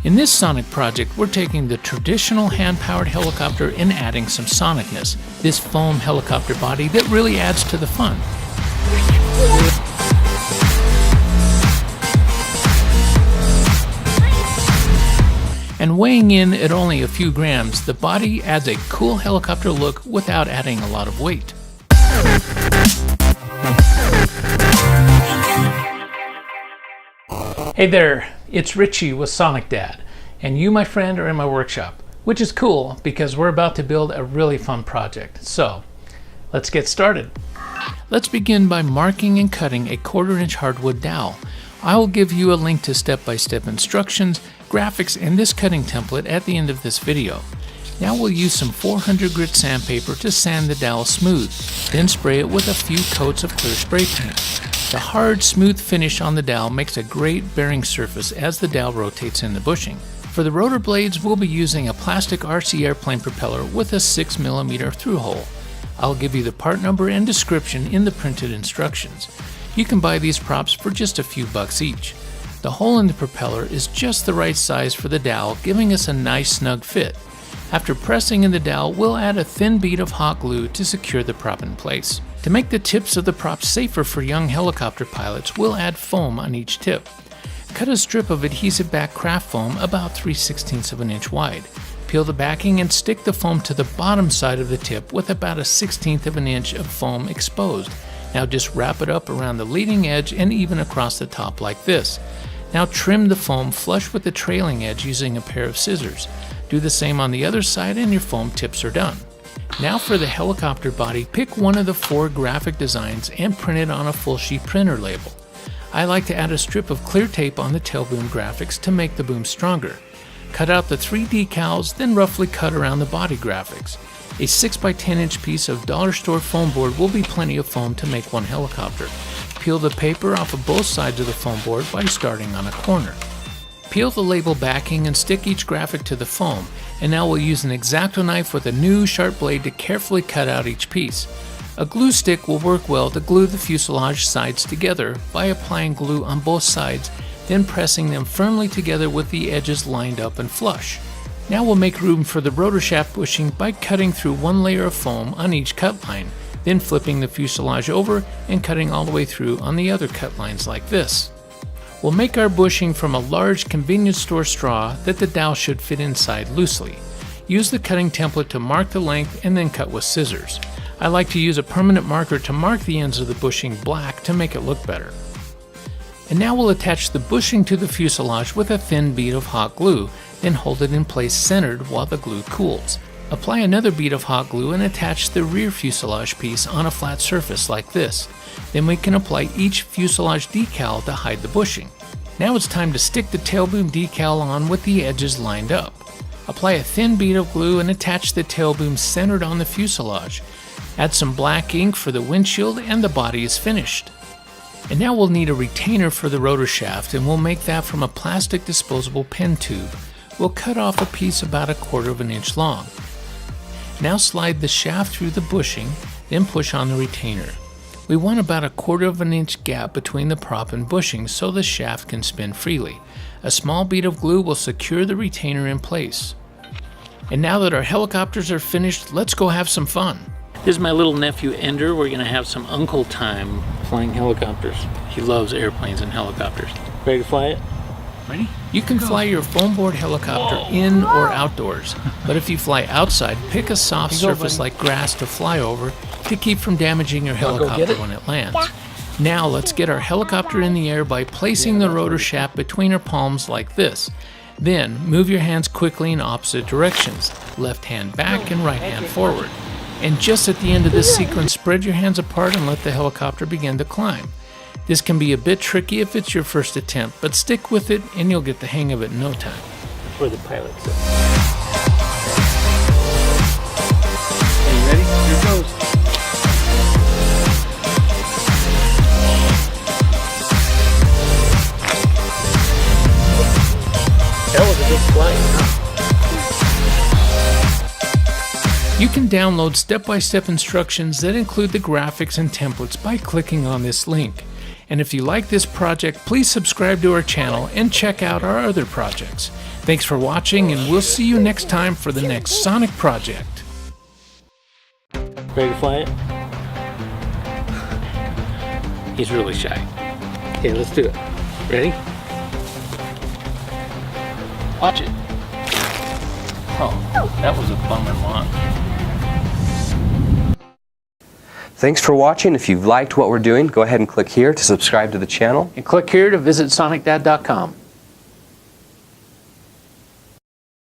In this Sonic project, we're taking the traditional hand-powered helicopter and adding some sonicness, this foam helicopter body that really adds to the fun. And weighing in at only a few grams, the body adds a cool helicopter look without adding a lot of weight. Hey there, it's Richie with Sonic Dad, and you, my friend, are in my workshop, which is cool because we're about to build a really fun project. So, let's get started. Let's begin by marking and cutting a 1/4-inch hardwood dowel. I will give you a link to step-by-step instructions, graphics, and this cutting template at the end of this video. Now we'll use some 400 grit sandpaper to sand the dowel smooth, then spray it with a few coats of clear spray paint. The hard, smooth finish on the dowel makes a great bearing surface as the dowel rotates in the bushing. For the rotor blades, we'll be using a plastic RC airplane propeller with a 6mm through hole. I'll give you the part number and description in the printed instructions. You can buy these props for just a few bucks each. The hole in the propeller is just the right size for the dowel, giving us a nice snug fit. After pressing in the dowel, we'll add a thin bead of hot glue to secure the prop in place. To make the tips of the prop safer for young helicopter pilots, we'll add foam on each tip. Cut a strip of adhesive back craft foam about 3/16 of an inch wide. Peel the backing and stick the foam to the bottom side of the tip with about a 1/16 of an inch of foam exposed. Now just wrap it up around the leading edge and even across the top like this. Now trim the foam flush with the trailing edge using a pair of scissors. Do the same on the other side and your foam tips are done. Now for the helicopter body, pick one of the 4 graphic designs and print it on a full sheet printer label. I like to add a strip of clear tape on the tail boom graphics to make the boom stronger. Cut out the 3 decals, then roughly cut around the body graphics. A 6x10-inch piece of dollar store foam board will be plenty of foam to make one helicopter. Peel the paper off of both sides of the foam board by starting on a corner. Peel the label backing and stick each graphic to the foam, and now we'll use an X-Acto knife with a new sharp blade to carefully cut out each piece. A glue stick will work well to glue the fuselage sides together by applying glue on both sides, then pressing them firmly together with the edges lined up and flush. Now we'll make room for the rotor shaft bushing by cutting through 1 layer of foam on each cut line, then flipping the fuselage over and cutting all the way through on the other cut lines like this. We'll make our bushing from a large convenience store straw that the dowel should fit inside loosely. Use the cutting template to mark the length and then cut with scissors. I like to use a permanent marker to mark the ends of the bushing black to make it look better. And now we'll attach the bushing to the fuselage with a thin bead of hot glue, then hold it in place centered while the glue cools. Apply another bead of hot glue and attach the rear fuselage piece on a flat surface like this. Then we can apply each fuselage decal to hide the bushing. Now it's time to stick the tail boom decal on with the edges lined up. Apply a thin bead of glue and attach the tail boom centered on the fuselage. Add some black ink for the windshield and the body is finished. And now we'll need a retainer for the rotor shaft, and we'll make that from a plastic disposable pen tube. We'll cut off a piece about 1/4 of an inch long. Now slide the shaft through the bushing, then push on the retainer. We want about 1/4 of an inch gap between the prop and bushing so the shaft can spin freely. A small bead of glue will secure the retainer in place. And now that our helicopters are finished, let's go have some fun. This is my little nephew Ender. We're going to have some uncle time flying helicopters. He loves airplanes and helicopters. Ready to fly it? Ready? You can fly your foam board helicopter in or outdoors, but if you fly outside, pick a soft surface like grass to fly over to keep from damaging your helicopter when it lands. Now let's get our helicopter in the air by placing the rotor shaft between our palms like this. Then move your hands quickly in opposite directions, left hand back and right hand forward. And just at the end of this sequence, spread your hands apart and let the helicopter begin to climb. This can be a bit tricky if it's your first attempt, but stick with it and you'll get the hang of it in no time. That's where the pilot sits. Are you ready? Here it goes. That was a good flight, huh? You can download step-by-step instructions that include the graphics and templates by clicking on this link. And if you like this project, please subscribe to our channel and check out our other projects. Thanks for watching, and we'll see you next time for the next Sonic project. Ready to fly it? He's really shy. Okay, let's do it. Ready? Watch it. Oh, that was a bummer launch. Thanks for watching. If you've liked what we're doing, go ahead and click here to subscribe to the channel. And click here to visit sonicdad.com.